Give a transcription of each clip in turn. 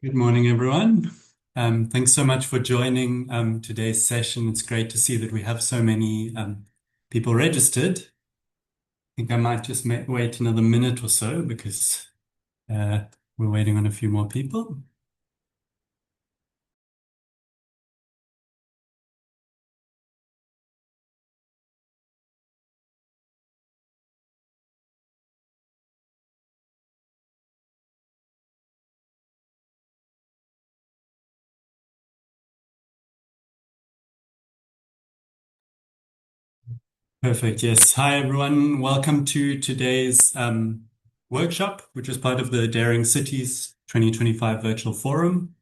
Good morning, everyone. Thanks so much for joining today's session. It's great to see that we have so many people registered. I think I might just wait another minute or so because uh, we're waiting on a few more people. Perfect. Yes. Hi, everyone. Welcome to today's workshop, which is part of the Daring Cities 2025 Virtual Forum.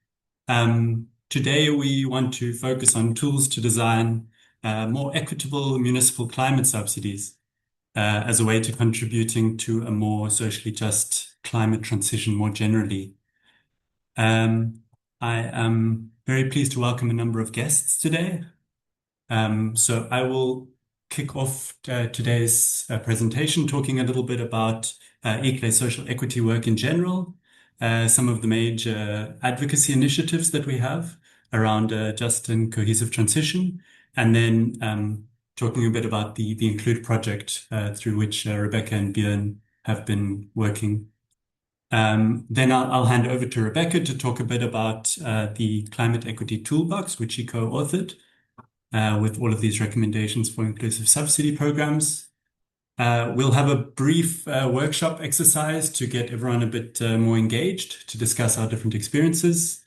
Today, we want to focus on tools to design more equitable municipal climate subsidies as a way to contributing to a more socially just climate transition more generally. I am very pleased to welcome a number of guests today. So I will kick off today's presentation talking a little bit about equitably social equity work in general, some of the major advocacy initiatives that we have around just and cohesive transition, and then talking a bit about the Include project through which Rebecca and Björn have been working. Then I'll hand over to Rebecca to talk a bit about the Climate Equity Toolbox, which she co-authored with all of these recommendations for inclusive subsidy programs. We'll have a brief workshop exercise to get everyone a bit more engaged to discuss our different experiences.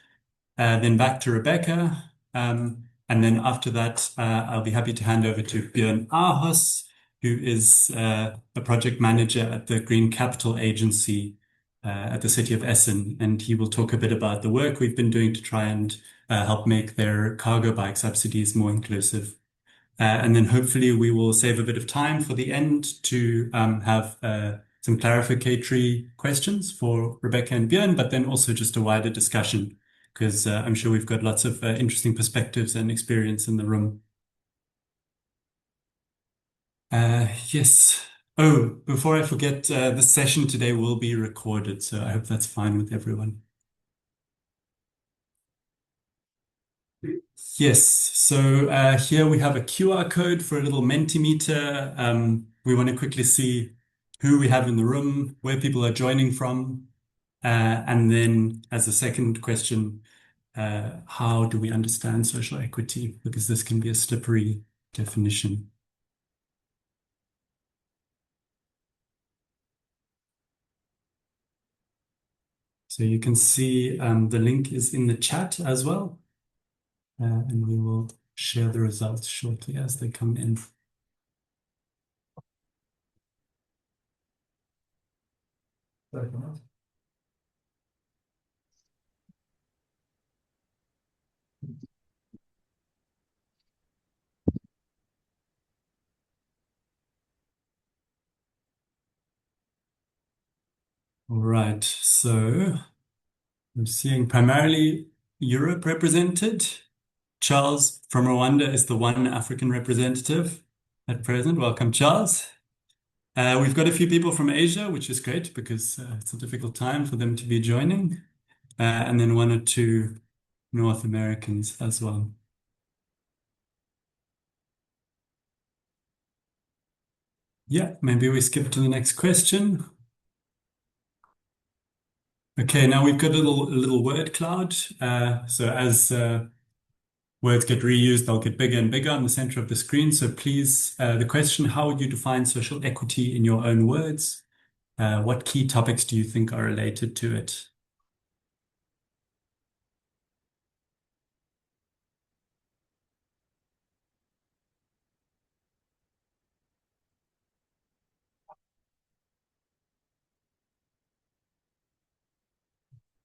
Then back to Rebecca. And then after that, I'll be happy to hand over to Björn Ahos, who is a project manager at the Green Capital Agency at the city of Essen. And he will talk a bit about the work we've been doing to try and help make their cargo bike subsidies more inclusive. And then hopefully we will save a bit of time for the end to have some clarificatory questions for Rebecca and Björn, but then also just a wider discussion, because I'm sure we've got lots of interesting perspectives and experience in the room. Yes. Oh, before I forget, the session today will be recorded, so I hope that's fine with everyone. Yes, so here we have a QR code for a little Mentimeter. We want to quickly see who we have in the room, where people are joining from, and then as a second question, how do we understand social equity? Because this can be a slippery definition. So you can see the link is in the chat as well, and we will share the results shortly as they come in. All right, so I'm seeing primarily Europe represented. Charles from Rwanda is the one African representative at present. Welcome, Charles. We've got a few people from Asia, which is great because it's a difficult time for them to be joining. And then one or two North Americans as well. Yeah, maybe we skip to the next question. Okay, now we've got a little word cloud. So as words get reused, they'll get bigger and bigger on the center of the screen. So please, the question, how would you define social equity in your own words? What key topics do you think are related to it?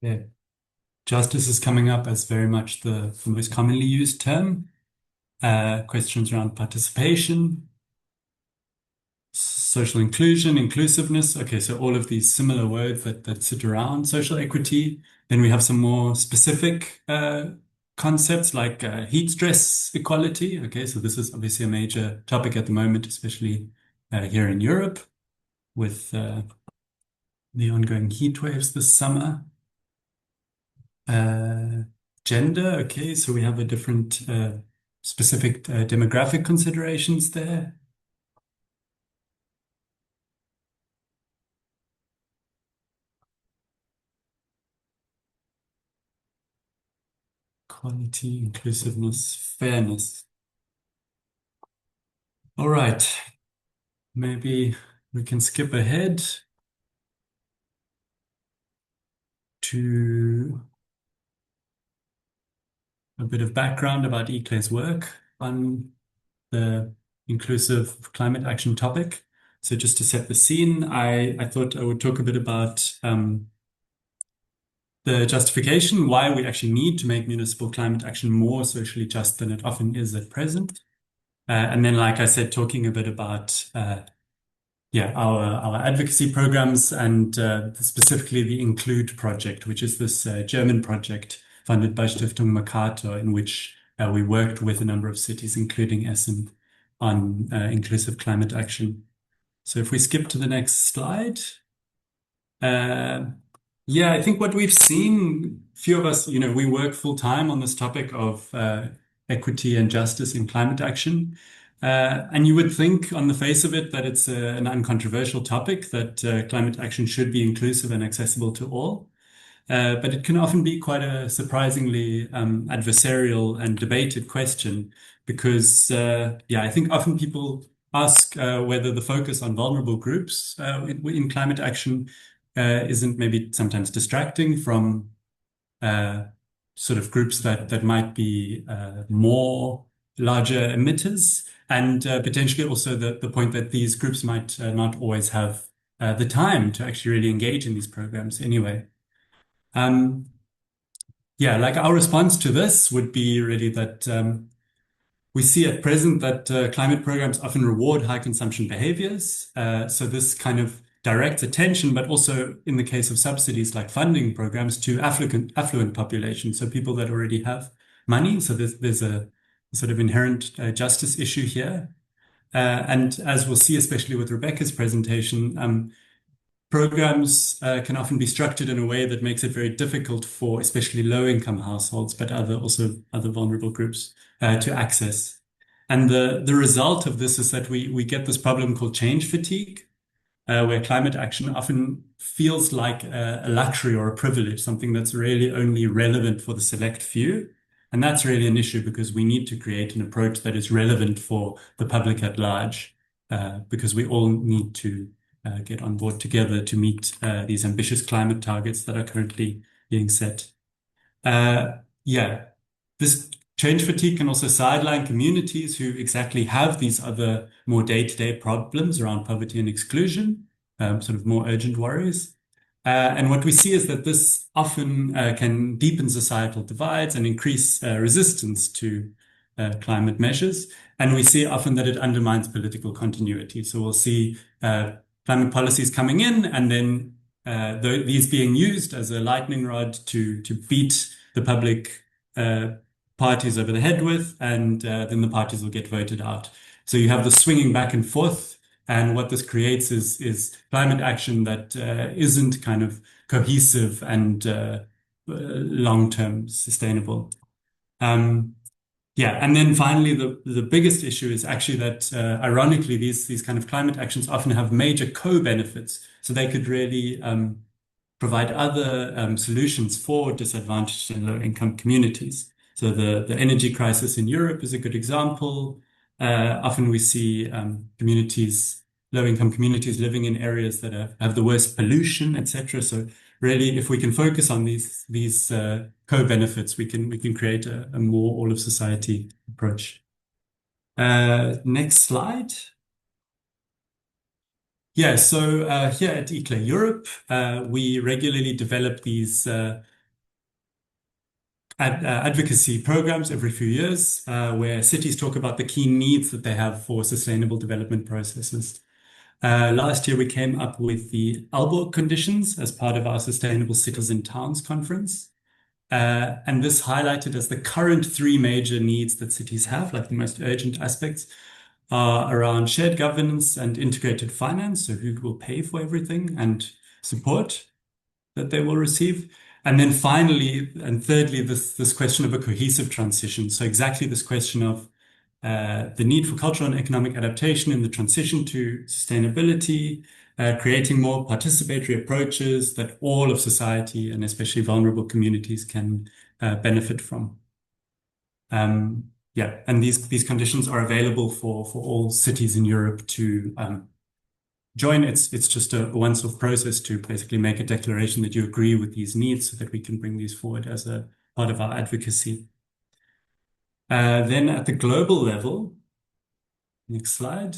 Yeah. Justice is coming up as very much the most commonly used term. Questions around participation, social inclusion, inclusiveness. Okay, so all of these similar words that sit around social equity. Then we have some more specific concepts like heat stress equality. Okay, so this is obviously a major topic at the moment, especially here in Europe with the ongoing heat waves this summer. Uh, Gender, okay, so we have a different specific demographic considerations there. Quality, inclusiveness, fairness. All right, maybe we can skip ahead to a bit of background about Eclay's work on the inclusive climate action topic. So just to set the scene, I thought I would talk a bit about the justification, why we actually need to make municipal climate action more socially just than it often is at present. And then, like I said, talking a bit about our advocacy programs and specifically the Include project, which is this German project funded by Stiftung Mercator, in which we worked with a number of cities, including Essen, on inclusive climate action. So if we skip to the next slide. Uh, yeah, I think what we've seen, few of us, we work full time on this topic of equity and justice in climate action. And you would think on the face of it that it's an uncontroversial topic, that climate action should be inclusive and accessible to all. But it can often be quite a surprisingly adversarial and debated question because, I think often people ask whether the focus on vulnerable groups in climate action isn't maybe sometimes distracting from uh, sort of groups that might be more larger emitters, and potentially also the point that these groups might not always have the time to actually really engage in these programs anyway. Um, yeah, like our response to this would be really that we see at present that climate programs often reward high consumption behaviors. So this kind of directs attention, but also in the case of subsidies like funding programs to affluent populations, so people that already have money. So there's a sort of inherent justice issue here. And as we'll see, especially with Rebecca's presentation, programs can often be structured in a way that makes it very difficult for especially low-income households, but also other vulnerable groups to access. And the result of this is that we get this problem called change fatigue, where climate action often feels like a luxury or a privilege, something that's really only relevant for the select few. And that's really an issue because we need to create an approach that is relevant for the public at large, because we all need to get on board together to meet these ambitious climate targets that are currently being set. Uh, yeah, this change fatigue can also sideline communities who exactly have these other more day-to-day problems around poverty and exclusion, sort of more urgent worries. And what we see is that this often can deepen societal divides and increase resistance to climate measures. And we see often that it undermines political continuity. So we'll see climate policies coming in, and then these being used as a lightning rod to beat the public parties over the head with, and then the parties will get voted out. So you have the swinging back and forth, and what this creates is climate action that isn't kind of cohesive and long-term sustainable. Um, yeah, and then finally, the biggest issue is actually that, ironically, these kind of climate actions often have major co-benefits. So they could really provide other solutions for disadvantaged and low-income communities. So the energy crisis in Europe is a good example. Often we see low-income communities living in areas that have the worst pollution, etc. So really, if we can focus on these co-benefits, we can create a more all of society approach. Next slide. Yeah, so here at ICLA Europe, we regularly develop these advocacy programs every few years, where cities talk about the key needs that they have for sustainable development processes. Last year, we came up with the Aalborg conditions as part of our Sustainable Cities and Towns conference. And this highlighted as the current three major needs that cities have, like the most urgent aspects, are around shared governance and integrated finance. So who will pay for everything and support that they will receive. And then finally, and thirdly, this question of a cohesive transition. So exactly this question of the need for cultural and economic adaptation in the transition to sustainability, creating more participatory approaches that all of society and especially vulnerable communities can benefit from. Yeah, and these conditions are available for all cities in Europe to join. It's just a once-off process to basically make a declaration that you agree with these needs so that we can bring these forward as a part of our advocacy. Then at the global level, next slide,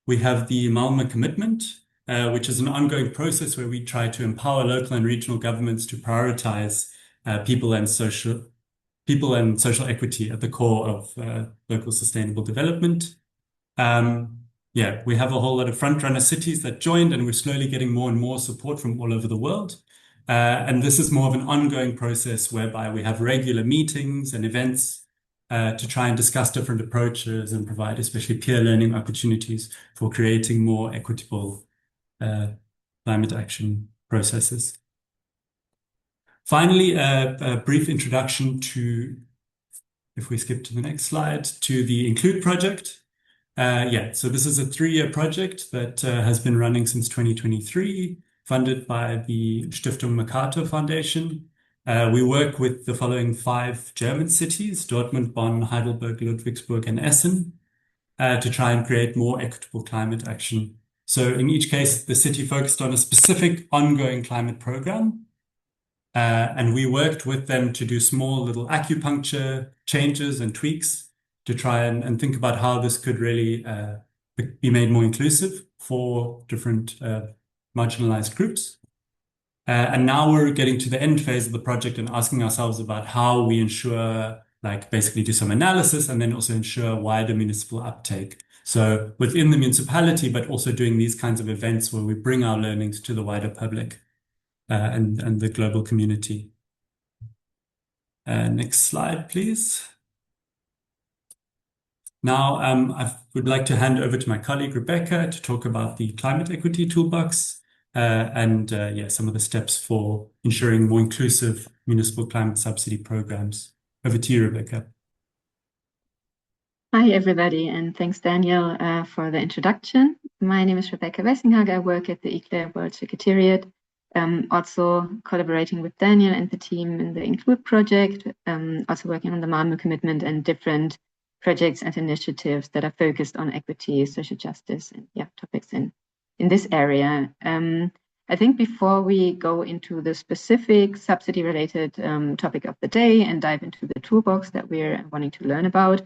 we have the Malmö Commitment, which is an ongoing process where we try to empower local and regional governments to prioritize people and social equity at the core of local sustainable development. Yeah, we have a whole lot of front-runner cities that joined, and we're slowly getting more and more support from all over the world. And this is more of an ongoing process whereby we have regular meetings and events to try and discuss different approaches and provide especially peer learning opportunities for creating more equitable climate action processes. Finally, a brief introduction to, if we skip to the next slide, to the Include project. Yeah, so this is a 3-year project that has been running since 2023, funded by the Stiftung Mercator Foundation. We work with the following 5 German cities, Dortmund, Bonn, Heidelberg, Ludwigsburg, and Essen, to try and create more equitable climate action. So in each case, the city focused on a specific ongoing climate program. And we worked with them to do small little acupuncture changes and tweaks to try and think about how this could really be made more inclusive for different marginalized groups. And now we're getting to the end phase of the project and asking ourselves about how we ensure, like basically do some analysis and then also ensure wider municipal uptake. So within the municipality, but also doing these kinds of events where we bring our learnings to the wider public and the global community. Next slide, please. Now, I would like to hand over to my colleague, Rebecca, to talk about the Climate Equity Toolbox and yeah, some of the steps for ensuring more inclusive municipal climate subsidy programs. Over to you, Rebecca. Hi, everybody, and thanks, Daniel, for the introduction. My name is Rebecca Wessinghage. I work at the equitably World Secretariat, also collaborating with Daniel and the team in the Include project, also working on the Malmö Commitment and different projects and initiatives that are focused on equity, social justice, and yeah, topics in this area. I think before we go into the specific subsidy-related topic of the day and dive into the toolbox that we're wanting to learn about,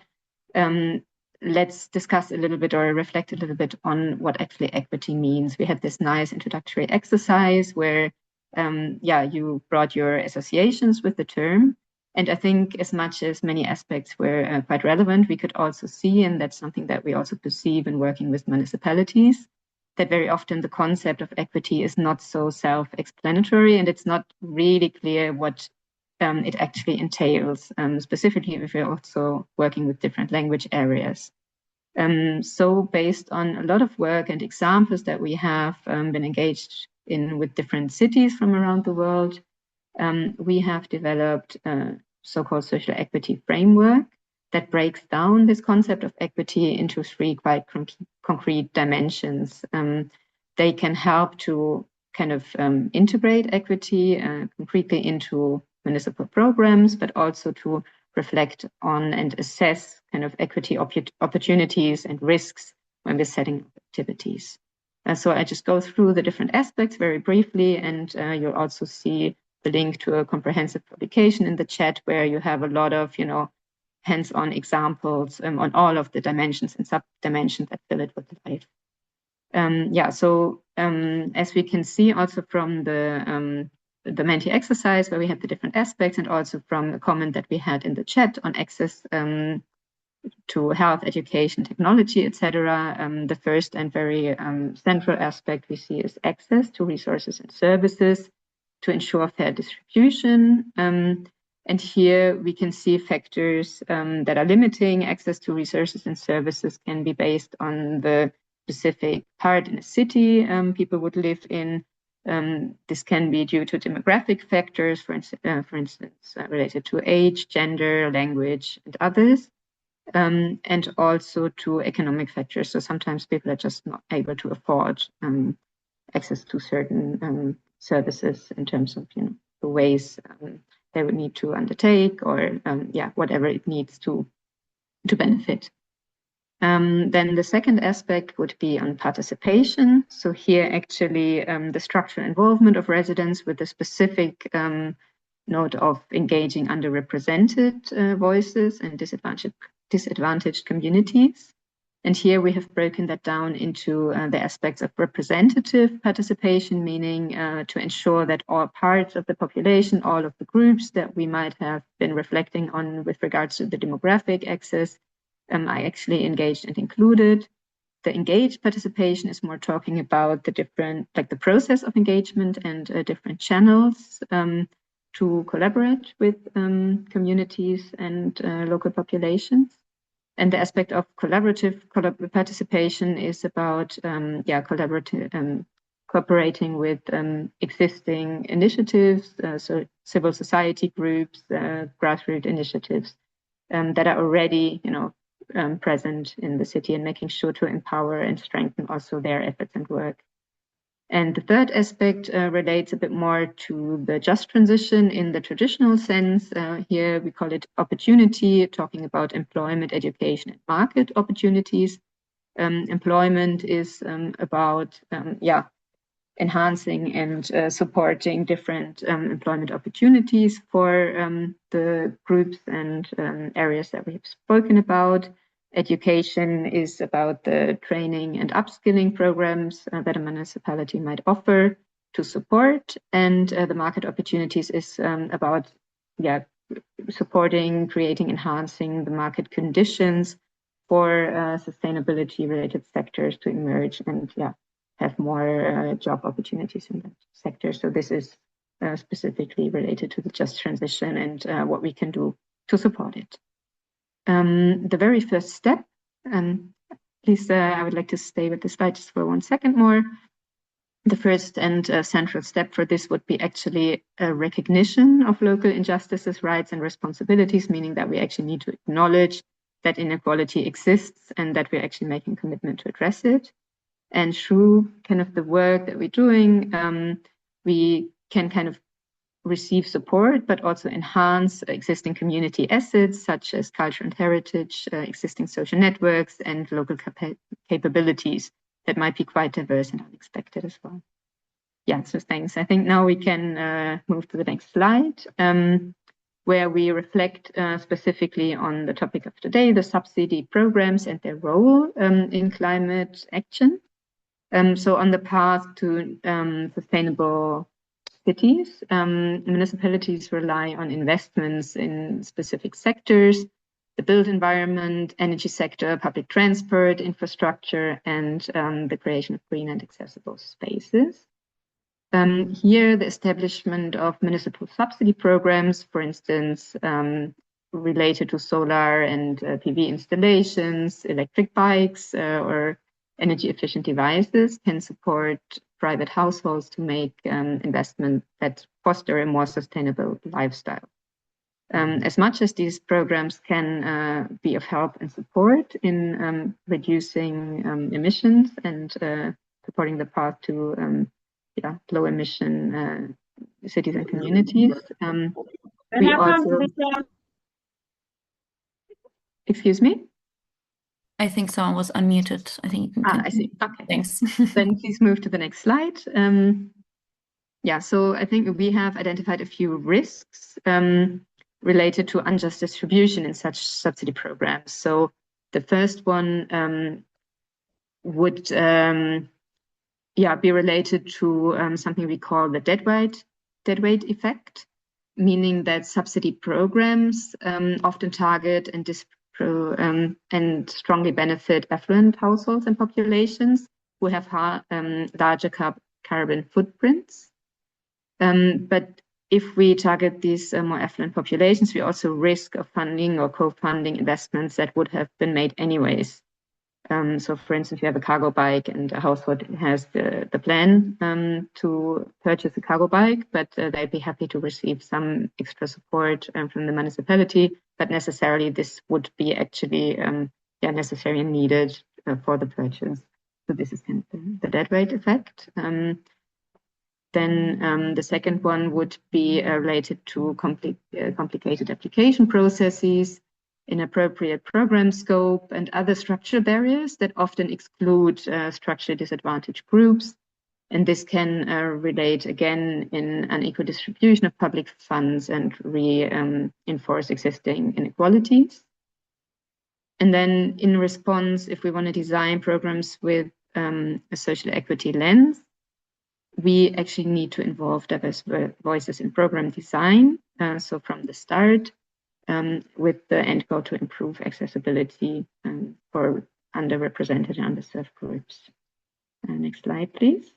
let's discuss a little bit or reflect a little bit on what actually equity means. We had this nice introductory exercise where, yeah, you brought your associations with the term. And I think as much as many aspects were quite relevant, we could also see, and that's something that we also perceive in working with municipalities, that very often the concept of equity is not so self-explanatory, and it's not really clear what it actually entails, specifically if we're also working with different language areas. So based on a lot of work and examples that we have been engaged in with different cities from around the world, we have developed a so-called social equity framework that breaks down this concept of equity into 3 quite concrete dimensions. They can help to kind of integrate equity concretely into municipal programs, but also to reflect on and assess kind of equity opportunities and risks when we're setting up activities. So I just go through the different aspects very briefly, and you'll also see the link to a comprehensive publication in the chat where you have a lot of, you know, hands-on examples on all of the dimensions and sub-dimensions that fill it with life. Yeah, so as we can see also from the Menti exercise where we had the different aspects, and also from a comment that we had in the chat on access to health, education, technology, etc. The first and very central aspect we see is access to resources and services to ensure fair distribution. And here we can see factors that are limiting access to resources and services can be based on the specific part in a city people would live in, This can be due to demographic factors, for instance, related to age, gender, language, and others, and also to economic factors. So sometimes people are just not able to afford access to certain services in terms of, the ways they would need to undertake, or whatever it needs to benefit. Then the second aspect would be on participation. So here actually the structural involvement of residents with a specific note of engaging underrepresented voices and disadvantaged communities. And here we have broken that down into the aspects of representative participation, meaning to ensure that all parts of the population, all of the groups that we might have been reflecting on with regards to the demographic axis, are actually engaged and included. The engaged participation is more talking about the different, like the process of engagement and different channels to collaborate with communities and local populations. And the aspect of collaborative participation is about cooperating with existing initiatives, so civil society groups, grassroots initiatives that are already, present in the city, and making sure to empower and strengthen also their efforts and work. And the third aspect relates a bit more to the just transition in the traditional sense. Here we call it opportunity, talking about employment, education, and market opportunities. Employment is about enhancing and supporting different employment opportunities for the groups and areas that we have spoken about. Education is about the training and upskilling programs that a municipality might offer to support. And the market opportunities is about supporting, creating, enhancing the market conditions for sustainability related sectors to emerge and have more job opportunities in that sector. So this is specifically related to the just transition and what we can do to support it. The very first step, please, I would like to stay with the slide just for 1 second more. The first and central step for this would be actually a recognition of local injustices, rights, and responsibilities, meaning that we actually need to acknowledge that inequality exists and that we're actually making a commitment to address it. And through kind of the work that we're doing, we can kind of receive support, but also enhance existing community assets, such as culture and heritage, existing social networks, and local capabilities that might be quite diverse and unexpected as well. Yeah, so thanks. I think now we can move to the next slide, where we reflect specifically on the topic of today, the subsidy programs and their role in climate action. So on the path to sustainable cities, municipalities rely on investments in specific sectors, the built environment, energy sector, public transport, infrastructure, and the creation of green and accessible spaces. Here, the establishment of municipal subsidy programs, for instance, related to solar and PV installations, electric bikes, or energy efficient devices, can support private households to make investments that foster a more sustainable lifestyle. As much as these programs can be of help and support in reducing emissions and supporting the path to low emission cities and communities, we also... Excuse me? I think someone was unmuted. I think you can I see. Okay. Thanks. Then please move to the next slide. So I think we have identified a few risks related to unjust distribution in such subsidy programs. So the first one would be related to something we call the deadweight effect, meaning that subsidy programs often target and strongly benefit affluent households and populations who have larger carbon footprints. But if we target these more affluent populations, we also risk of funding or co-funding investments that would have been made anyways. So for instance, you have a cargo bike and a household has the plan to purchase a cargo bike, but they'd be happy to receive some extra support from the municipality, but necessarily this would be actually necessary and needed for the purchase. So this is kind of the dead weight effect. Then the second one would be related to complicated application processes, inappropriate program scope, and other structural barriers that often exclude structurally disadvantaged groups. And this can relate again in unequal distribution of public funds and reinforce existing inequalities. And then in response, if we want to design programs with a social equity lens, we actually need to involve diverse voices in program design. So from the start, with the end goal to improve accessibility for underrepresented and underserved groups. Next slide, please.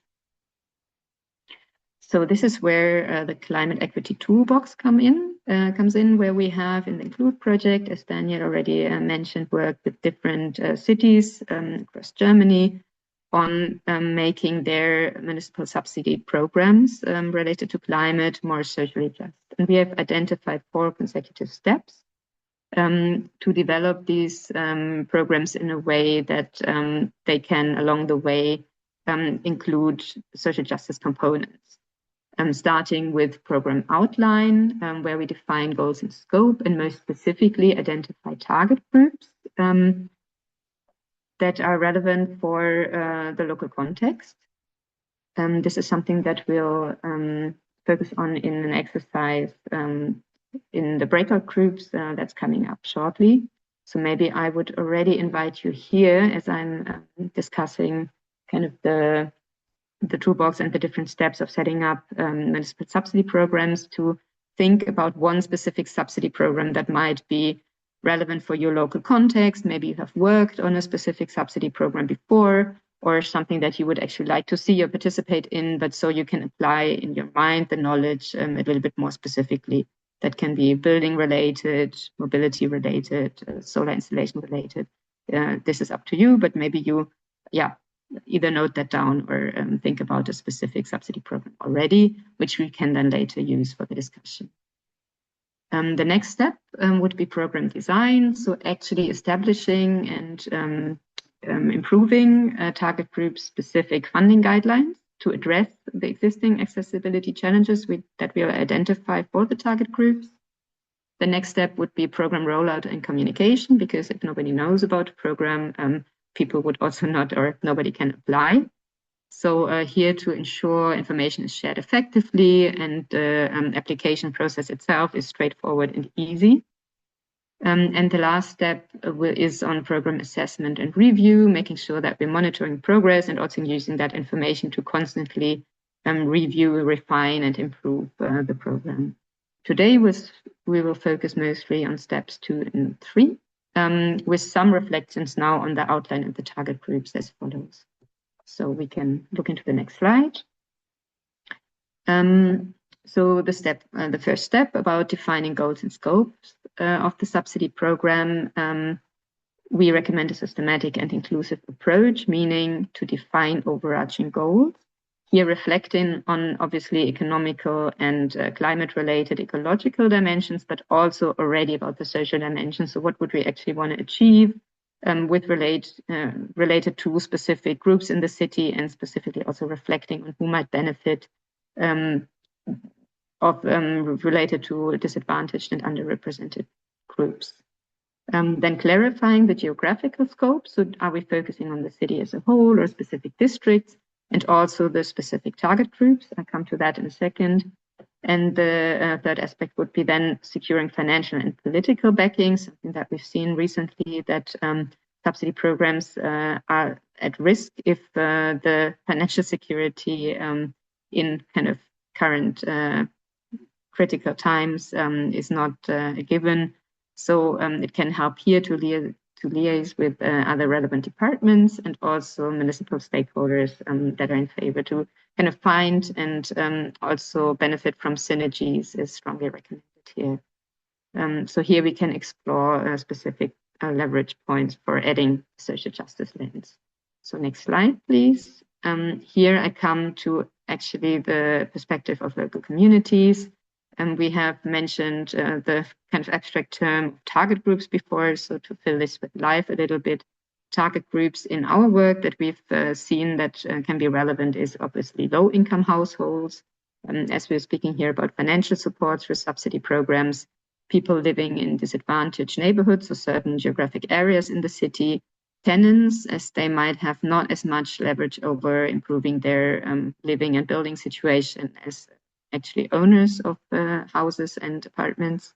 So this is where the climate equity toolbox comes in, where we have in the Include project, as Daniel already mentioned, worked with different cities across Germany on making their municipal subsidy programs related to climate more socially just. And we have identified 4 consecutive steps to develop these programs in a way that they can, along the way, include social justice components. Starting with program outline, where we define goals and scope, and most specifically identify target groups that are relevant for the local context. This is something that we'll focus on in an exercise in the breakout groups that's coming up shortly. So maybe I would already invite you here, as I'm discussing kind of the toolbox and the different steps of setting up municipal subsidy programs, to think about one specific subsidy program that might be relevant for your local context. Maybe you have worked on a specific subsidy program before, or something that you would actually like to see or participate in, but so you can apply in your mind the knowledge a little bit more specifically. That can be building related, mobility related, solar installation related. This is up to you, but maybe you, either note that down or think about a specific subsidy program already, which we can then later use for the discussion. The next step would be program design. So actually establishing and improving target group specific funding guidelines to address the existing accessibility challenges that we'll identify for the target groups. The next step would be program rollout and communication, because if nobody knows about a program, people would also not, or nobody can apply. So here to ensure information is shared effectively and the application process itself is straightforward and easy. And the last step is on program assessment and review, making sure that we're monitoring progress and also using that information to constantly review, refine, and improve the program. Today, we will focus mostly on steps 2 and 3, with some reflections now on the outline of the target groups as follows. So we can look into the next slide. So the first step about defining goals and scopes of the subsidy program, we recommend a systematic and inclusive approach, meaning to define overarching goals. Here reflecting on obviously economical and climate-related ecological dimensions, but also already about the social dimensions. So what would we actually want to achieve related to specific groups in the city, and specifically also reflecting on who might benefit related to disadvantaged and underrepresented groups. Then clarifying the geographical scope. So are we focusing on the city as a whole or specific districts, and also the specific target groups? I'll come to that in a second. And the third aspect would be then securing financial and political backing, something that we've seen recently, that subsidy programs are at risk if the financial security in kind of current critical times is not a given. So it can help here to liaise with other relevant departments and also municipal stakeholders that are in favor, to kind of find and also benefit from synergies is strongly recommended here. So here we can explore specific leverage points for adding social justice lens. So next slide, please. Here I come to actually the perspective of local communities. And we have mentioned the kind of abstract term target groups before. So to fill this with life a little bit, target groups in our work that we've seen that can be relevant is obviously low-income households. As we're speaking here about financial supports for subsidy programs, people living in disadvantaged neighborhoods or certain geographic areas in the city, tenants, as they might have not as much leverage over improving their living and building situation as actually owners of houses and apartments,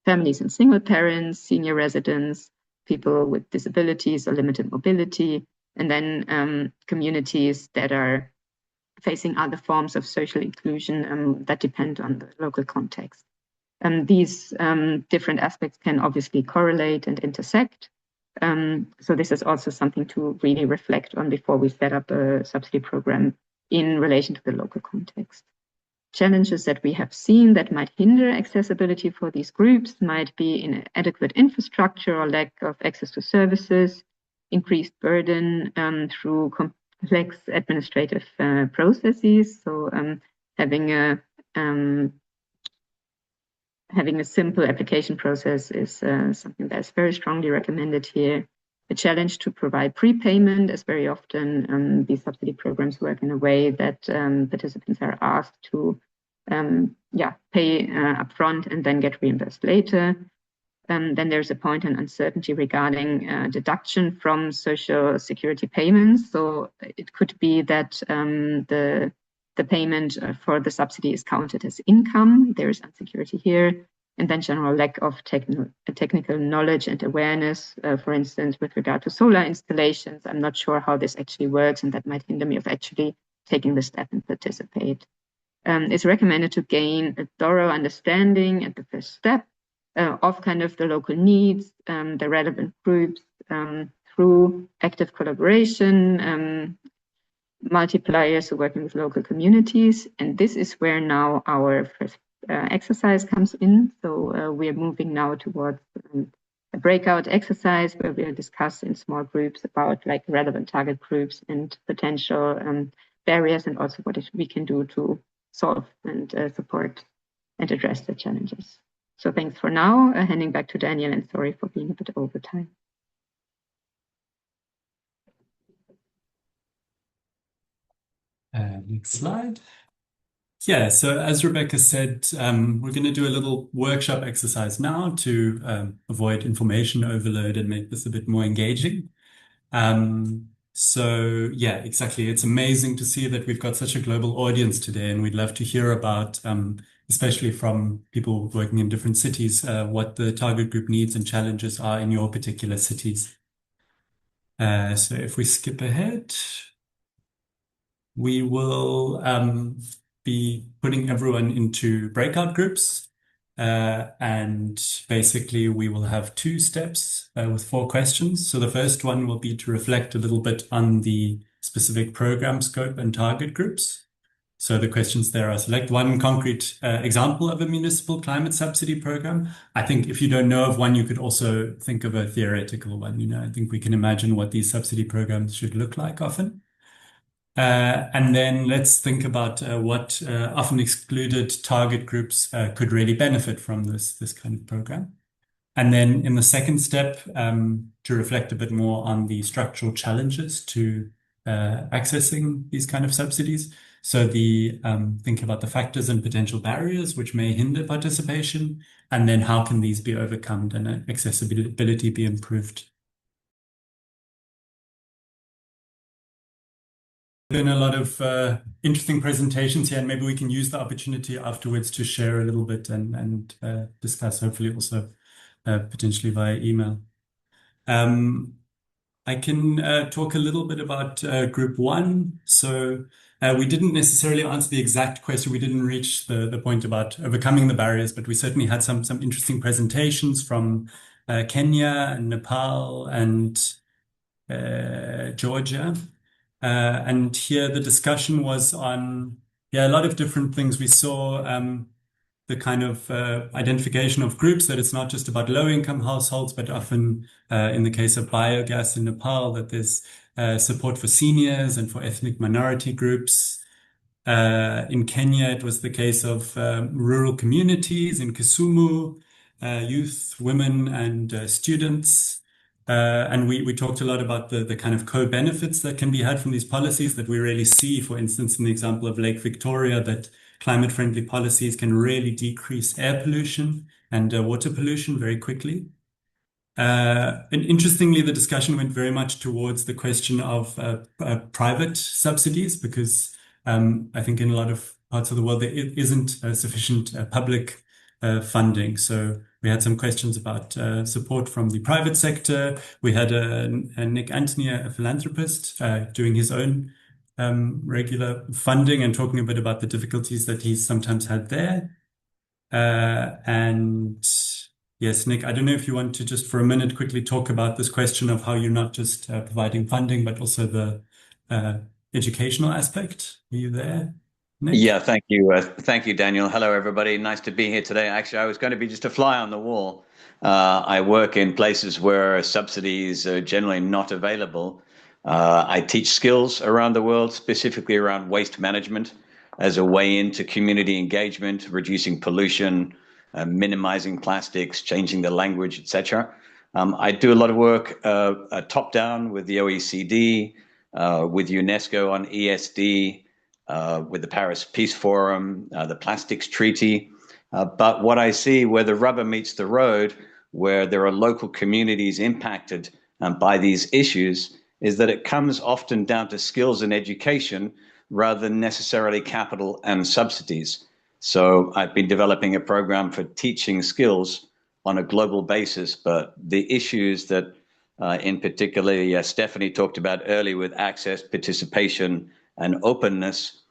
families and single parents, senior residents, people with disabilities or limited mobility, and then communities that are facing other forms of social inclusion that depend on the local context. These different aspects can obviously correlate and intersect. So this is also something to really reflect on before we set up a subsidy program in relation to the local context. Challenges that we have seen that might hinder accessibility for these groups might be inadequate infrastructure or lack of access to services, increased burden through complex administrative processes. So having a simple application process is something that's very strongly recommended here. A challenge to provide prepayment, as very often these subsidy programs work in a way that participants are asked to pay upfront and then get reimbursed later. Then there's a point in uncertainty regarding deduction from social security payments. So it could be that the payment for the subsidy is counted as income. There is insecurity here. And then general lack of technical knowledge and awareness, for instance, with regard to solar installations. I'm not sure how this actually works, and that might hinder me of actually taking the step and participate. It's recommended to gain a thorough understanding at the first step of kind of the local needs, the relevant groups, through active collaboration, multipliers who working with local communities. And this is where now our first exercise comes in. So we're moving now towards a breakout exercise where we'll discuss in small groups about like relevant target groups and potential barriers, and also what we can do to solve and support and address the challenges. So thanks for now. Handing back to Daniel, and sorry for being a bit over time. Next slide. Yeah, so as Rebecca said, we're going to do a little workshop exercise now to avoid information overload and make this a bit more engaging. So yeah, exactly. It's amazing to see that we've got such a global audience today, and we'd love to hear about, especially from people working in different cities, what the target group needs and challenges are in your particular cities. So if we skip ahead, we will be putting everyone into breakout groups. And basically, we will have 2 steps with 4 questions. So the first one will be to reflect a little bit on the specific program scope and target groups. So the questions there are: select one concrete example of a municipal climate subsidy program. I think if you don't know of one, you could also think of a theoretical one. You know, I think we can imagine what these subsidy programs should look like often. And then let's think about what often excluded target groups could really benefit from this kind of program. And then in the second step, to reflect a bit more on the structural challenges to accessing these kind of subsidies. So think about the factors and potential barriers which may hinder participation, and then how can these be overcome and accessibility be improved. Been a lot of interesting presentations here, and maybe we can use the opportunity afterwards to share a little bit and discuss, hopefully also potentially via email. I can talk a little bit about group 1. So we didn't necessarily answer the exact question. We didn't reach the point about overcoming the barriers, but we certainly had some interesting presentations from Kenya and Nepal and Georgia. And here the discussion was on, a lot of different things. We saw the kind of identification of groups, that it's not just about low-income households, but often, in the case of biogas in Nepal, that there's support for seniors and for ethnic minority groups. In Kenya, it was the case of rural communities in Kisumu, youth, women, and students. And we talked a lot about the kind of co-benefits that can be had from these policies that we really see, for instance, in the example of Lake Victoria, that climate-friendly policies can really decrease air pollution and water pollution very quickly. And interestingly, the discussion went very much towards the question of private subsidies, because I think in a lot of parts of the world there isn't sufficient public funding. So we had some questions about support from the private sector. We had a Nick Antony, a philanthropist, doing his own regular funding and talking a bit about the difficulties that he's sometimes had there. And yes, Nick, I don't know if you want to just for a minute quickly talk about this question of how you're not just providing funding, but also the educational aspect. Are you there, Nick? Yeah, thank you. Thank you, Daniel. Hello, everybody. Nice to be here today. Actually, I was going to be just a fly on the wall. I work in places where subsidies are generally not available. I teach skills around the world, specifically around waste management as a way into community engagement, reducing pollution, minimizing plastics, changing the language, etc. I do a lot of work top down with the OECD, with UNESCO on ESD, with the Paris Peace Forum, the Plastics Treaty. But what I see where the rubber meets the road, where there are local communities impacted by these issues, is that it comes often down to skills and education rather than necessarily capital and subsidies. So I've been developing a program for teaching skills on a global basis, but the issues that in particular Stephanie talked about earlier with access, participation, and openness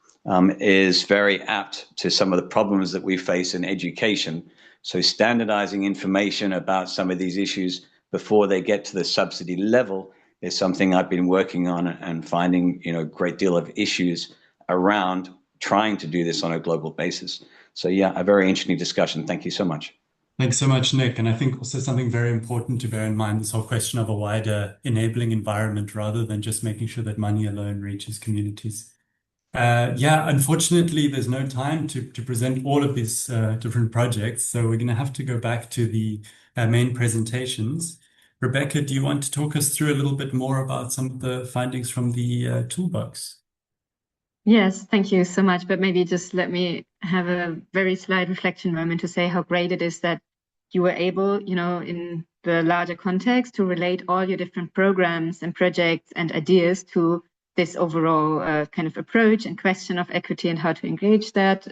is very apt to some of the problems that we face in education. So standardizing information about some of these issues before they get to the subsidy level is something I've been working on and finding, a great deal of issues around trying to do this on a global basis. So yeah, a very interesting discussion. Thank you so much. Thanks so much, Nick. And I think also something very important to bear in mind, this whole question of a wider enabling environment rather than just making sure that money alone reaches communities. Yeah, unfortunately, there's no time to present all of these different projects. So we're going to have to go back to the main presentations. Rebecca, do you want to talk us through a little bit more about some of the findings from the toolbox? Yes, thank you so much. But maybe just let me have a very slight reflection moment to say how great it is that you were able, in the larger context, to relate all your different programs and projects and ideas to this overall kind of approach and question of equity and how to engage that.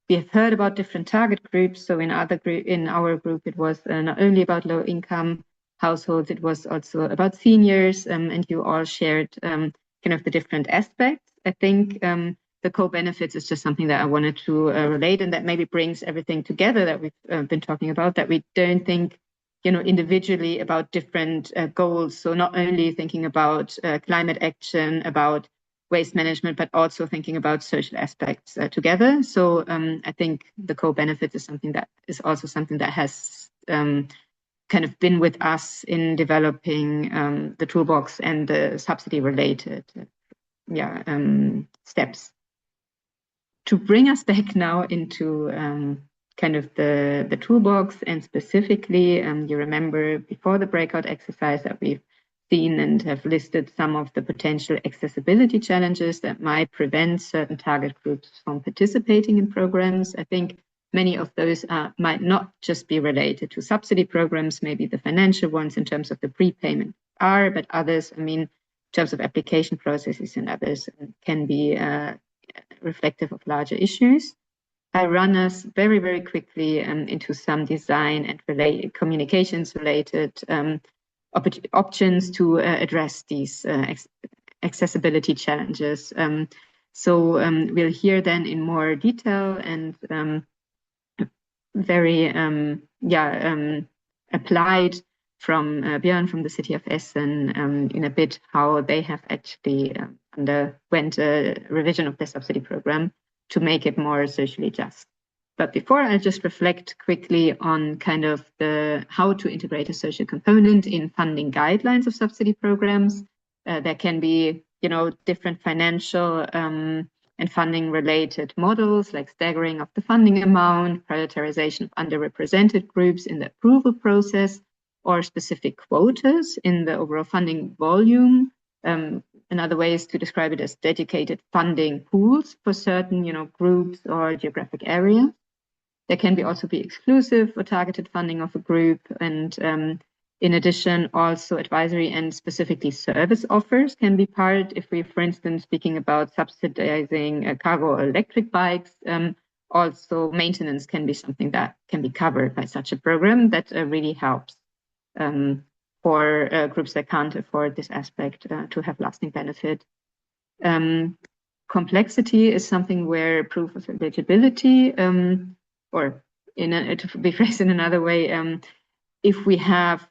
We have heard about different target groups. So in our group, it was not only about low income households, it was also about seniors, and you all shared kind of the different aspects. I think the co-benefits is just something that I wanted to relate, and that maybe brings everything together that we've been talking about, that we don't think individually about different goals. So not only thinking about climate action, about waste management, but also thinking about social aspects together. So I think the co-benefits is something that is also something that has kind of been with us in developing the toolbox and the subsidy related steps. To bring us back now into kind of the toolbox, and specifically, you remember before the breakout exercise that we've seen and have listed some of the potential accessibility challenges that might prevent certain target groups from participating in programs. I think many of those might not just be related to subsidy programs, maybe the financial ones in terms of the prepayment are, but others, in terms of application processes and others, can be reflective of larger issues. I run us very, very quickly into some design and communications related options to address these accessibility challenges. So we'll hear then in more detail and very applied from Björn from the city of Essen in a bit how they have actually underwent a revision of their subsidy program to make it more socially just. But before, I'll just reflect quickly on kind of how to integrate a social component in funding guidelines of subsidy programs. There can be, different financial and funding related models like staggering of the funding amount, prioritization of underrepresented groups in the approval process, or specific quotas in the overall funding volume. Another way is to describe it as dedicated funding pools for certain, groups or geographic areas. There can also be exclusive or targeted funding of a group, and in addition, also advisory and specifically service offers can be part. If we, for instance, speaking about subsidizing cargo or electric bikes, also maintenance can be something that can be covered by such a program that really helps for groups that can't afford this aspect to have lasting benefit. Complexity is something where proof of eligibility, or to be phrased in another way, if we have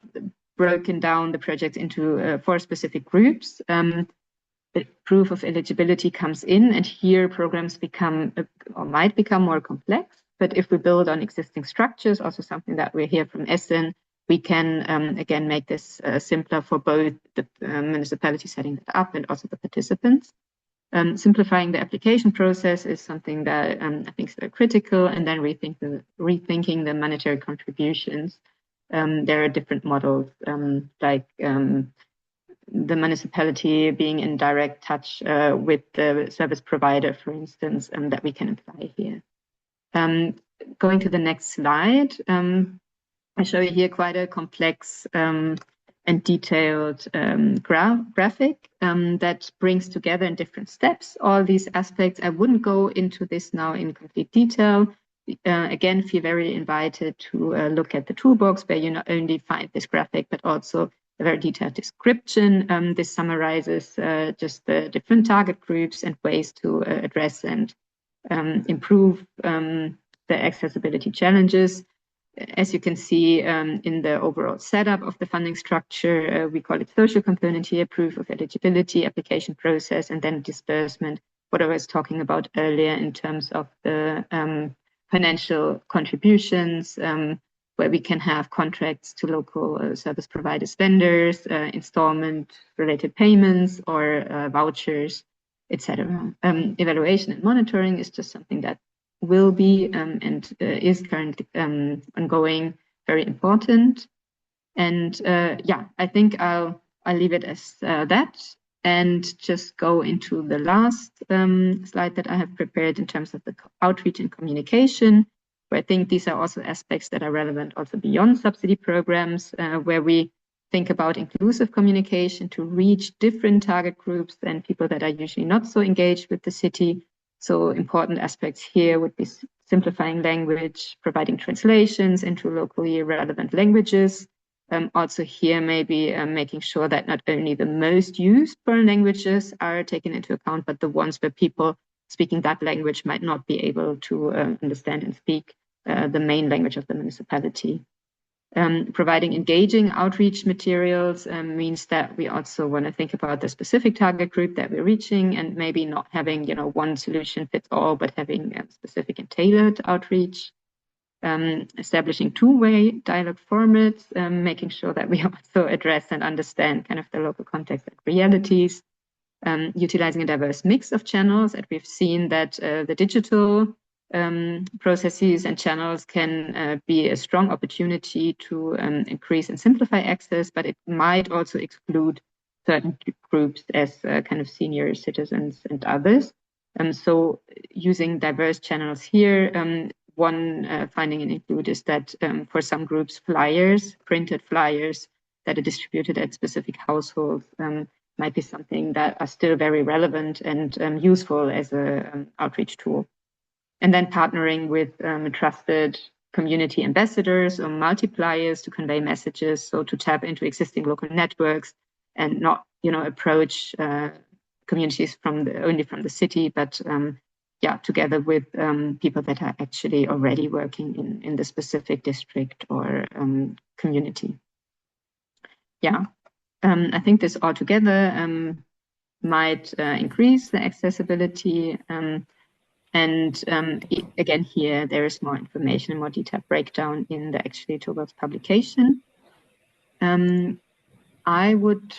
broken down the project into 4 specific groups, the proof of eligibility comes in, and here programs become or might become more complex. But if we build on existing structures, also something that we hear from Essen, we can again make this simpler for both the municipality setting that up and also the participants. Simplifying the application process is something that I think is very critical, and then rethinking the monetary contributions. There are different models, like the municipality being in direct touch with the service provider, for instance, that we can apply here. Going to the next slide, I show you here quite a complex and detailed graphic that brings together in different steps all these aspects. I wouldn't go into this now in complete detail. Again, feel very invited to look at the toolbox, where you not only find this graphic, but also a very detailed description. This summarizes just the different target groups and ways to address and improve the accessibility challenges. As you can see in the overall setup of the funding structure, we call it social component here, proof of eligibility, application process, and then disbursement, what I was talking about earlier in terms of the financial contributions, where we can have contracts to local service providers, vendors, installment-related payments, or vouchers, etc. Evaluation and monitoring is just something that will be and is currently ongoing, very important. And I think I'll leave it as that and just go into the last slide that I have prepared in terms of the outreach and communication, where I think these are also aspects that are relevant also beyond subsidy programs, where we think about inclusive communication to reach different target groups and people that are usually not so engaged with the city. So important aspects here would be simplifying language, providing translations into locally relevant languages. Also here, maybe making sure that not only the most used foreign languages are taken into account, but the ones where people speaking that language might not be able to understand and speak the main language of the municipality. Providing engaging outreach materials means that we also want to think about the specific target group that we're reaching, and maybe not having one solution fits all, but having specific and tailored outreach. Establishing two-way dialogue formats, making sure that we also address and understand kind of the local context and realities. Utilizing a diverse mix of channels, and we've seen that the digital processes and channels can be a strong opportunity to increase and simplify access, but it might also exclude certain groups as kind of senior citizens and others. So using diverse channels here, one finding in include is that for some groups, printed flyers that are distributed at specific households might be something that are still very relevant and useful as an outreach tool. And then partnering with trusted community ambassadors or multipliers to convey messages, so to tap into existing local networks and not, approach communities only from the city, but together with people that are actually already working in the specific district or community. I think this altogether might increase the accessibility. And again, here there is more information and more detailed breakdown in the Actually Towards publication. I would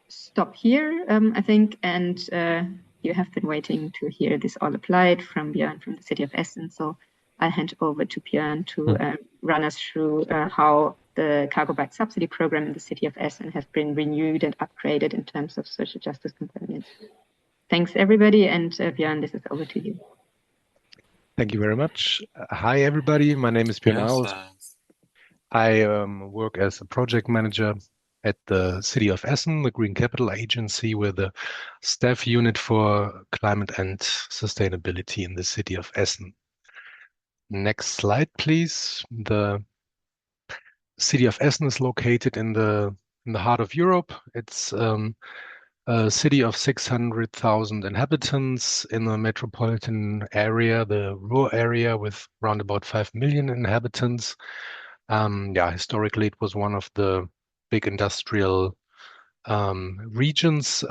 stop here, I think, and you have been waiting to hear this all applied from Björn from the City of Essen. So I'll hand over to Björn to run us through how the cargo bike subsidy program in the City of Essen has been renewed and upgraded in terms of social justice components. Thanks, everybody, and Björn, this is over to you. Thank you very much. Hi, everybody. My name is Björn Aus. I work as a project manager at the City of Essen, the Green Capital Agency, with a staff unit for climate and sustainability in the City of Essen. Next slide, please. The City of Essen is located in the heart of Europe. It's a city of 600,000 inhabitants in the metropolitan area, the Ruhr area, with around about 5 million inhabitants. Historically, it was one of the big industrial regions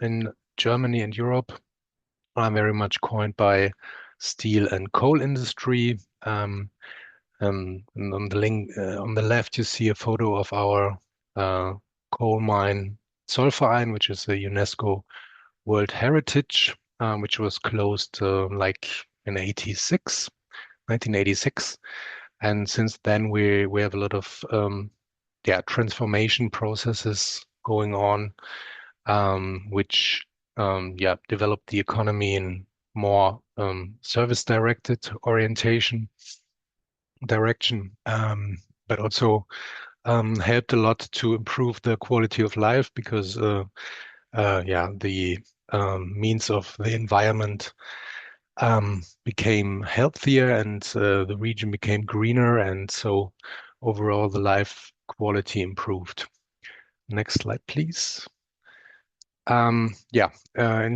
in Germany and Europe, very much coined by steel and coal industry. And on the left, you see a photo of our coal mine Zollverein, which is a UNESCO World Heritage, which was closed like in 1986. And since then, we have a lot of transformation processes going on, which developed the economy in more service-directed direction, but also helped a lot to improve the quality of life because the means of the environment became healthier and the region became greener, and so overall the life quality improved. Next slide, please. In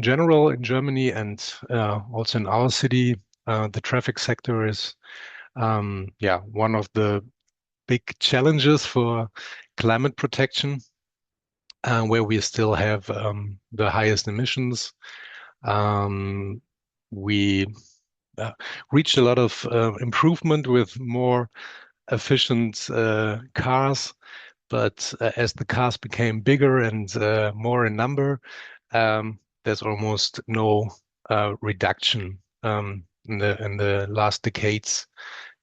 general, in Germany and also in our city, the traffic sector is one of the big challenges for climate protection, where we still have the highest emissions. We reached a lot of improvement with more efficient cars, but as the cars became bigger and more in number, there's almost no reduction in the last decades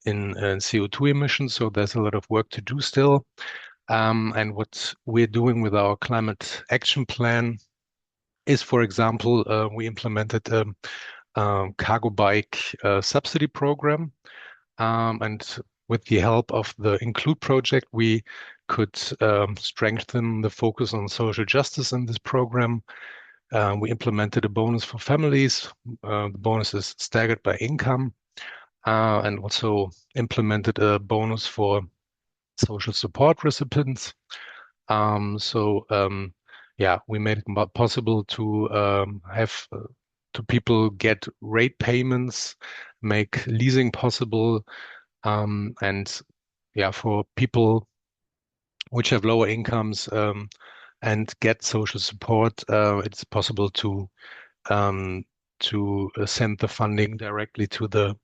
in CO2 emissions. So there's a lot of work to do still. And what we're doing with our climate action plan is, for example, we implemented a cargo bike subsidy program. And with the help of the Include project, we could strengthen the focus on social justice in this program. We implemented a bonus for families. The bonus is staggered by income, and also implemented a bonus for social support recipients. We made it possible to have to people get rate payments, make leasing possible, and for people which have lower incomes and get social support, it's possible to send the funding directly to the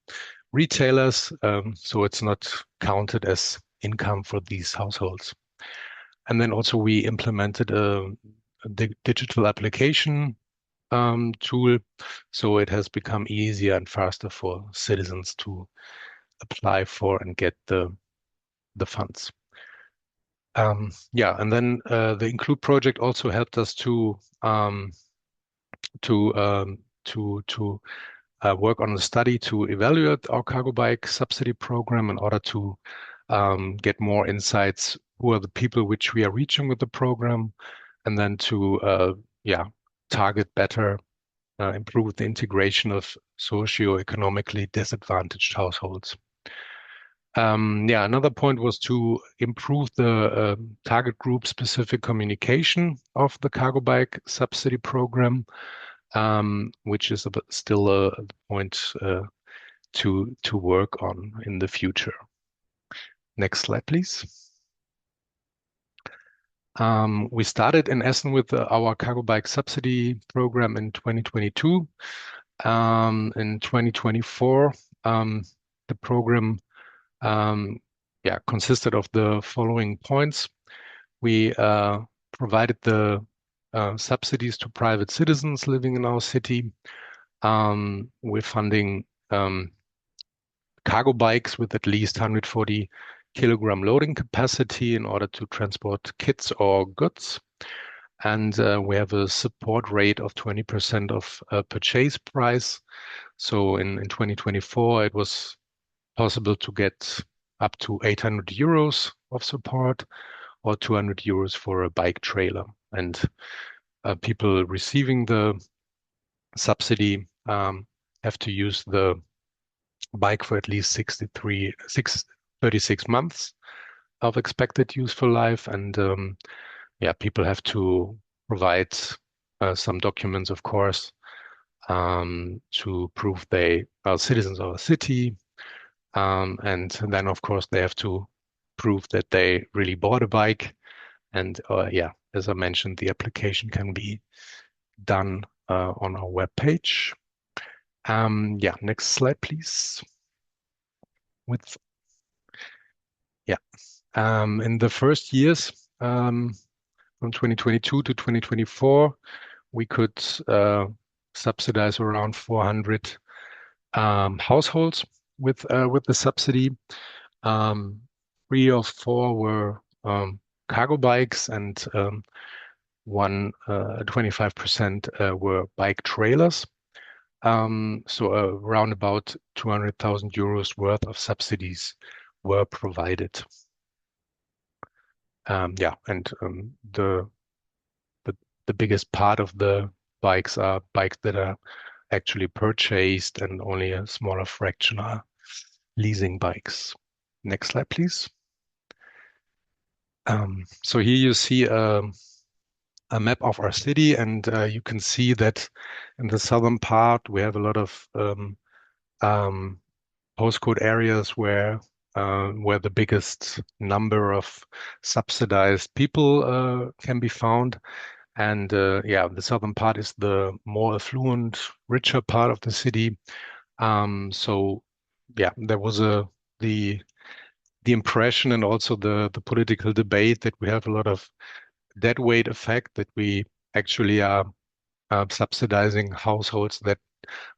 retailers, so it's not counted as income for these households. And then also we implemented a digital application tool, so it has become easier and faster for citizens to apply for and get the funds. And then the Include project also helped us to work on a study to evaluate our cargo bike subsidy program in order to get more insights who are the people which we are reaching with the program, and then to target better, improve the integration of socioeconomically disadvantaged households. Another point was to improve the target group specific communication of the cargo bike subsidy program, which is still a point to work on in the future. Next slide, please. We started in Essen with our cargo bike subsidy program in 2022. In 2024, the program consisted of the following points. We provided the subsidies to private citizens living in our city. We're funding cargo bikes with at least 140 kilogram loading capacity in order to transport kits or goods. And we have a support rate of 20% of purchase price. So in 2024, it was possible to get up to 800 euros of support or 200 euros for a bike trailer. And people receiving the subsidy have to use the bike for at least 36 months of expected useful life. And people have to provide some documents, of course, to prove they are citizens of a city. And then, of course, they have to prove that they really bought a bike. And as I mentioned, the application can be done on our webpage. Next slide, please. In the first years, from 2022 to 2024, we could subsidize around 400 households with the subsidy. 3 or 4 were cargo bikes, and 25% were bike trailers. So around about 200,000 euros worth of subsidies were provided. The biggest part of the bikes are bikes that are actually purchased, and only a smaller fraction are leasing bikes. Next slide, please. So here you see a map of our city, and you can see that in the southern part we have a lot of postcode areas where the biggest number of subsidized people can be found. And the southern part is the more affluent, richer part of the city. There was the impression, and also the political debate, that we have a lot of dead weight effect, that we actually are subsidizing households that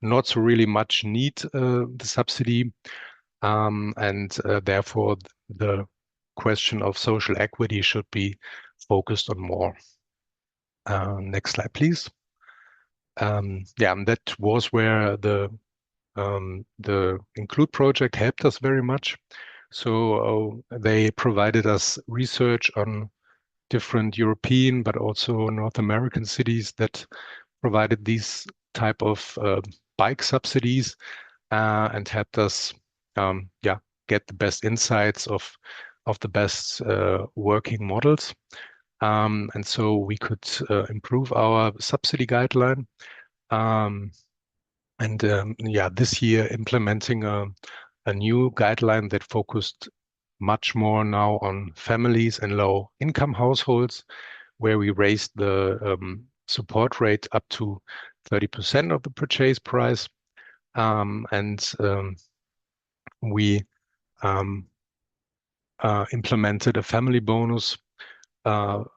not so really much need the subsidy. Therefore the question of social equity should be focused on more. Next slide, please. And that was where the Include project helped us very much. So they provided us research on different European but also North American cities that provided these type of bike subsidies and helped us get the best insights of the best working models. And so we could improve our subsidy guideline. This year implementing a new guideline that focused much more now on families and low income households, where we raised the support rate up to 30% of the purchase price. We implemented a family bonus of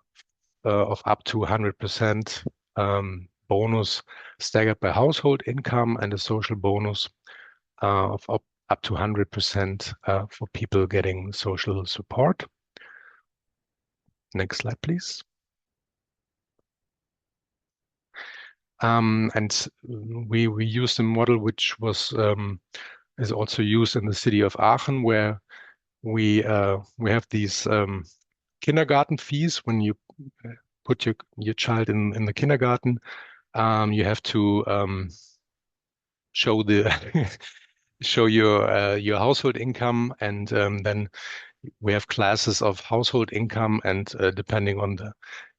up to 100% bonus staggered by household income, and a social bonus of up to 100% for people getting social support. Next slide, please. We used a model which is also used in the city of Aachen, where we have these kindergarten fees. When you put your child in the kindergarten, you have to show show your household income, and then we have classes of household income, and depending on the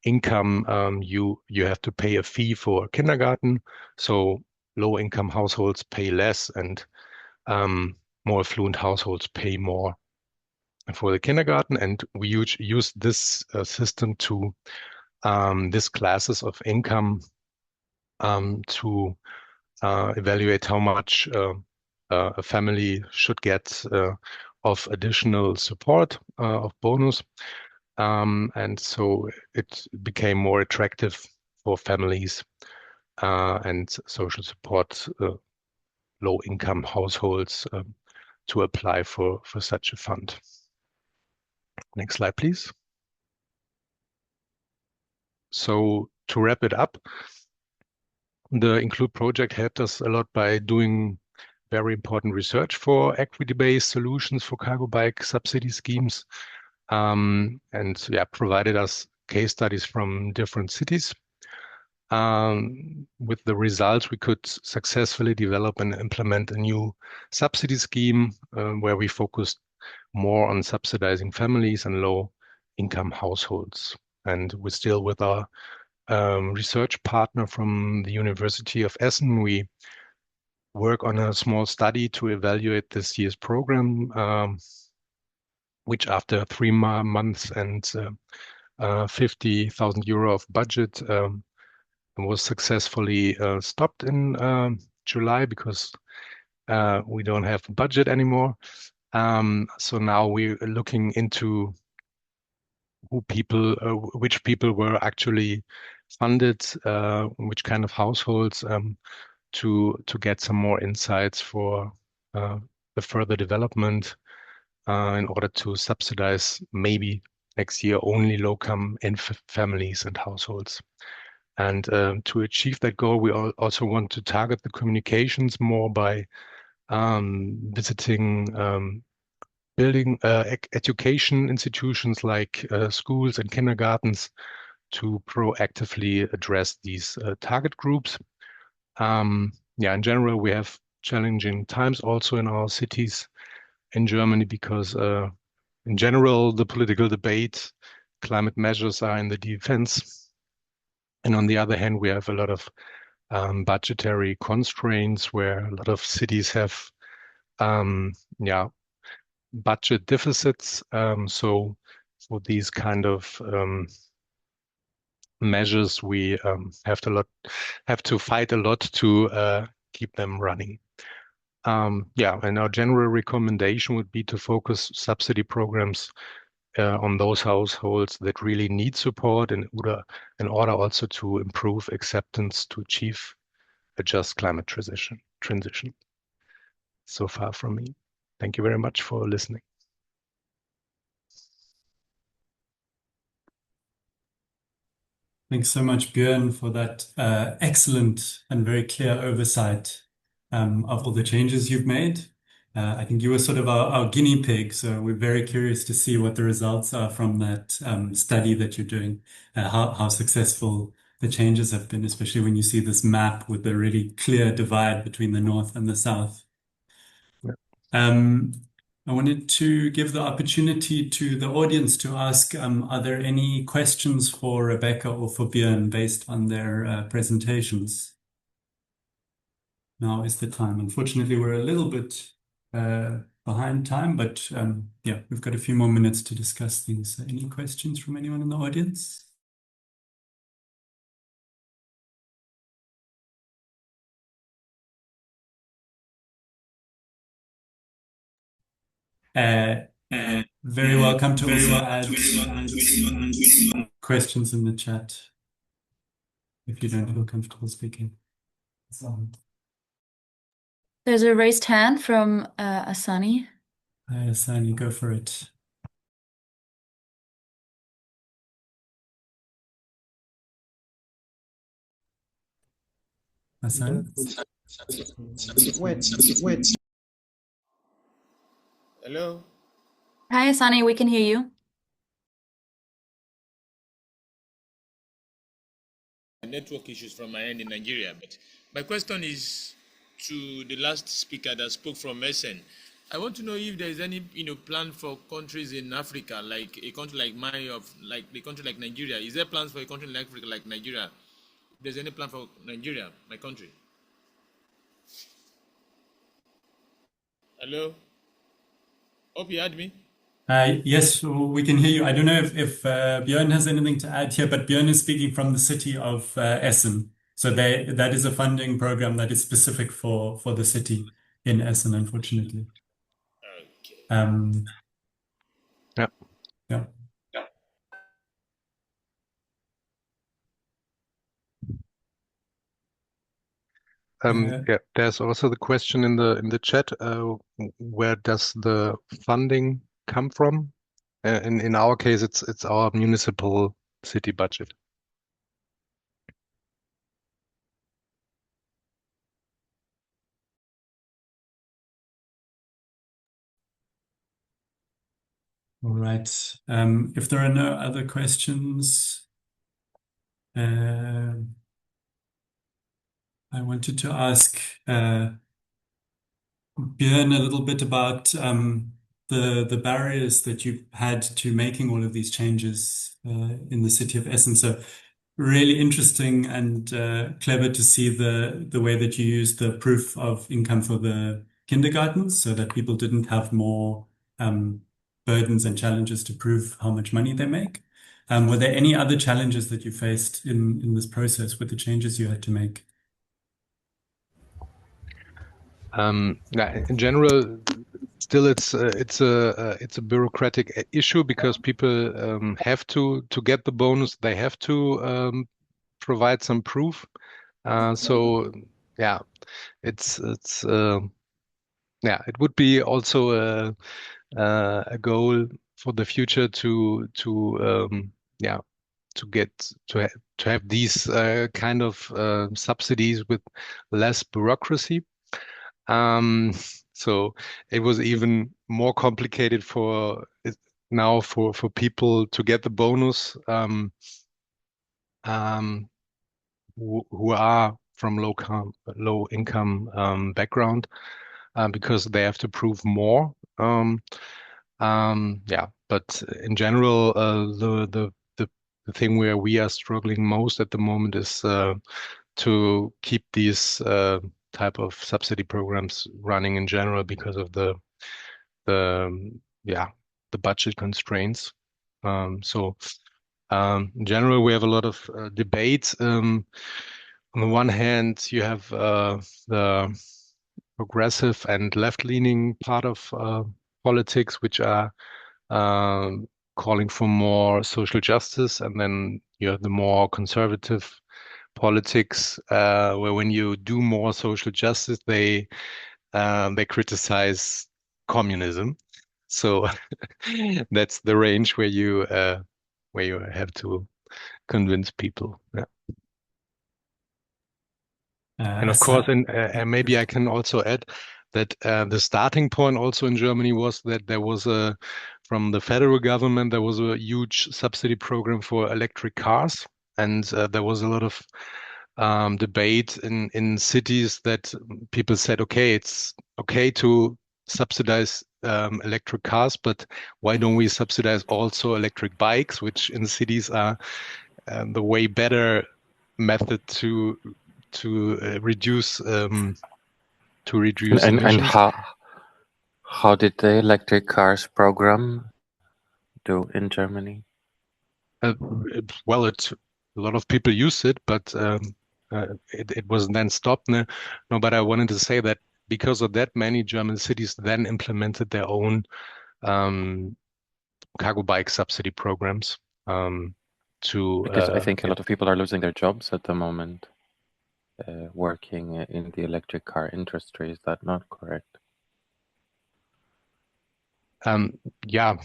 income, you have to pay a fee for kindergarten. So low income households pay less, and more affluent households pay more for the kindergarten. And we use this system to these classes of income to evaluate how much a family should get of additional support, of bonus. And so it became more attractive for families and social support low-income households to apply for such a fund. Next slide, please. So to wrap it up, the Include project helped us a lot by doing very important research for equity-based solutions for cargo bike subsidy schemes, and yeah, provided us case studies from different cities. With the results, we could successfully develop and implement a new subsidy scheme where we focused more on subsidizing families and low-income households. And we're still with our research partner from the University of Essen. We work on a small study to evaluate this year's program, which after 3 months and 50,000 euro of budget was successfully stopped in July because we don't have a budget anymore. So now we're looking into which people were actually funded, which kind of households, to get some more insights for the further development in order to subsidize maybe next year only low-income families and households. And to achieve that goal, we also want to target the communications more by visiting building education institutions like schools and kindergartens to proactively address these target groups. Yeah, in general, we have challenging times also in our cities in Germany because in general, the political debate, climate measures are in the defense. And on the other hand, we have a lot of budgetary constraints where a lot of cities have budget deficits. So for these kind of measures, we have to fight a lot to keep them running. And our general recommendation would be to focus subsidy programs on those households that really need support in order also to improve acceptance to achieve a just climate transition. So far from me. Thank you very much for listening. Thanks so much, Björn, for that excellent and very clear oversight of all the changes you've made. I think you were sort of our guinea pig, so we're very curious to see what the results are from that study that you're doing, how successful the changes have been, especially when you see this map with the really clear divide between the north and the south. Yeah. I wanted to give the opportunity to the audience to ask, are there any questions for Rebecca or for Björn based on their presentations? Now is the time. Unfortunately, we're a little bit behind time, but yeah, we've got a few more minutes to discuss things. Any questions from anyone in the audience? Very welcome to also add questions in the chat if you don't feel comfortable speaking. There's a raised hand from Asani. Hi, Asani, go for it. Asani? Hello? Hi, Asani, we can hear you. Network issues from my end in Nigeria, but my question is to the last speaker that spoke from Essen. I want to know if there is any plan for countries in Africa, like a country like mine, like a country like Nigeria. Is there plans for a country like Africa like Nigeria? If there's any plan for Nigeria, my country. Hello? Hope you heard me. Yes, we can hear you. I don't know if Björn has anything to add here, but Björn is speaking from the city of Essen. So that is a funding program that is specific for the city in Essen, unfortunately. Okay. Yeah. Yeah. Yeah, there's also the question in the chat, where does the funding come from? In our case, it's our municipal city budget. All right. If there are no other questions, I wanted to ask Björn a little bit about the barriers that you've had to making all of these changes in the city of Essen. So really interesting and clever to see the way that you use the proof of income for the kindergartens so that people didn't have more burdens and challenges to prove how much money they make. Were there any other challenges that you faced in this process with the changes you had to make? Yeah, in general, still it's a bureaucratic issue because people have to get the bonus. They have to provide some proof. So yeah, it's yeah, it would be also a goal for the future to yeah, to have these kind of subsidies with less bureaucracy. So it was even more complicated now for people to get the bonus who are from low income background, because they have to prove more. Yeah, but in general, the thing where we are struggling most at the moment is to keep these type of subsidy programs running in general because of the budget constraints. So in general, we have a lot of debates. On the one hand, you have the progressive and left-leaning part of politics, which are calling for more social justice, and then you have the more conservative politics, where when you do more social justice, they criticize communism. So that's the range where you have to convince people. Yeah. And of course, and maybe I can also add that the starting point also in Germany was that there was from the federal government, there was a huge subsidy program for electric cars. And there was a lot of debate in cities that people said, okay, it's okay to subsidize electric cars, but why don't we subsidize also electric bikes, which in cities are the way better method to reduce And emissions. how did the electric cars program do in Germany? Well, a lot of people use it, but it was then stopped. No, but I wanted to say that because of that, many German cities then implemented their own cargo bike subsidy programs Because I think a lot of people are losing their jobs at the moment, working in the electric car industry. Is that not correct? Yeah.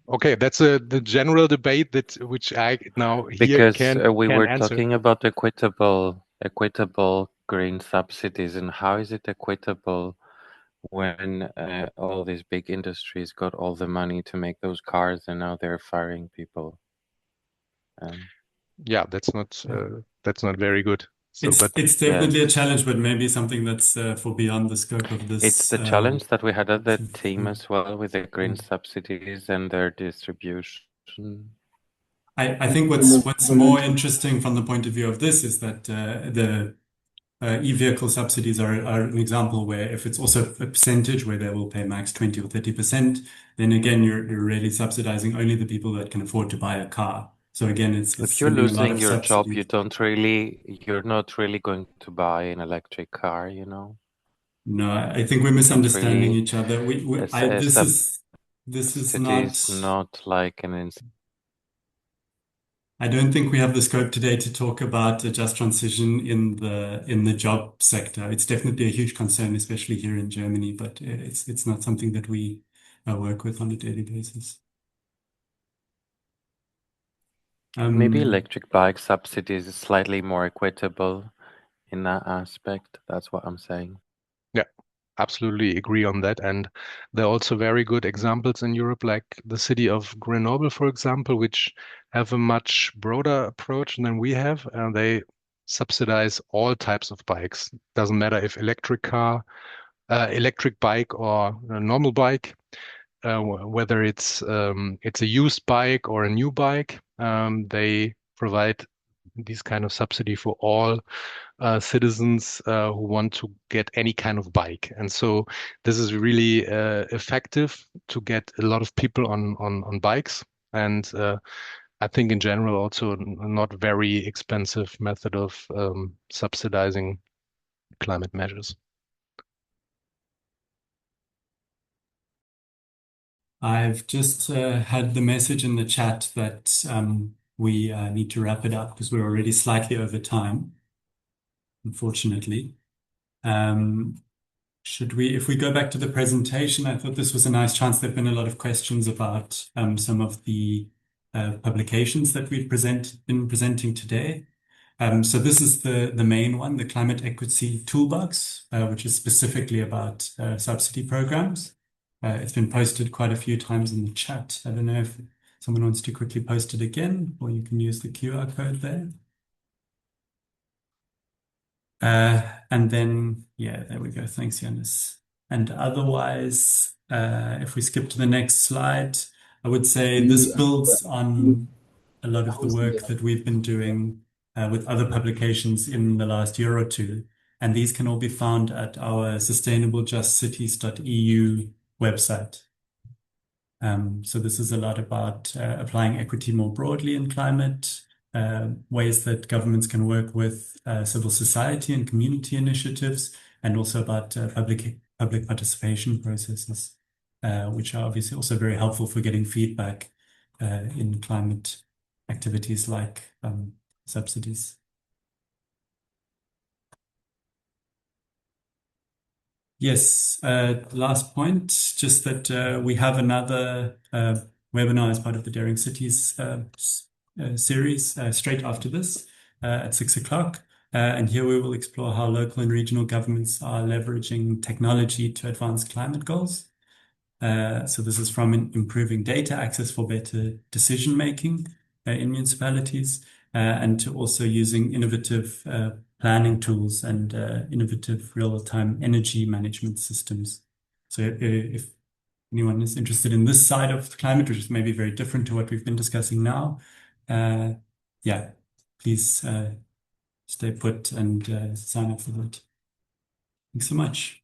Okay, that's the general debate which I now because we can were answer. talking about equitable green subsidies, and how is it equitable when all these big industries got all the money to make those cars and now they're firing people? Yeah, that's not very good. So, it's definitely a challenge, but maybe something that's for beyond the scope of this. It's the challenge that we had at the team as well with the green subsidies and their distribution. I think what's more interesting from the point of view of this is that the e-vehicle subsidies are an example where if it's also a percentage where they will pay max 20 or 30%, then again you're really subsidizing only the people that can afford to buy a car. So again, it's If you're sending a lot losing of your job, subsidies. you're not really going to buy an electric car, you know? No, I think we're It's not misunderstanding really each other. This is subsidy not. is not like an I don't think we have the scope today to talk about a just transition in the job sector. It's definitely a huge concern, especially here in Germany, but it's not something that we work with on a daily basis. maybe electric bike subsidies is slightly more equitable in that aspect. That's what I'm saying. Yeah, absolutely agree on that. And there are also very good examples in Europe, like the city of Grenoble, for example, which have a much broader approach than we have. And they subsidize all types of bikes. Doesn't matter if electric car, electric bike, or a normal bike, whether it's a used bike or a new bike. They provide these kind of subsidy for all citizens who want to get any kind of bike. And so this is really effective to get a lot of people on bikes. And I think in general also a not very expensive method of subsidizing climate measures. I've just had the message in the chat that we need to wrap it up because we're already slightly over time, unfortunately. If we go back to the presentation, I thought this was a nice chance. There have been a lot of questions about some of the publications that we've been presenting today. So this is the main one, the Climate Equity Toolbox, which is specifically about subsidy programs. It's been posted quite a few times in the chat. I don't know if someone wants to quickly post it again, or you can use the QR code there. And then, yeah, there we go. Thanks, Jonas. And otherwise, if we skip to the next slide, I would say this builds on a lot of the work that we've been doing with other publications in the last year or two. And these can all be found at our sustainablejustcities.eu website. So this is a lot about applying equity more broadly in climate, ways that governments can work with civil society and community initiatives, and also about public participation processes, which are obviously also very helpful for getting feedback in climate activities like subsidies. Yes, last point, just that we have another webinar as part of the Daring Cities series straight after this at 6 o'clock. And here we will explore how local and regional governments are leveraging technology to advance climate goals. So this is from improving data access for better decision making in municipalities and to also using innovative planning tools and innovative real-time energy management systems. So if anyone is interested in this side of climate, which is maybe very different to what we've been discussing now, yeah, please stay put and sign up for that. Thanks so much.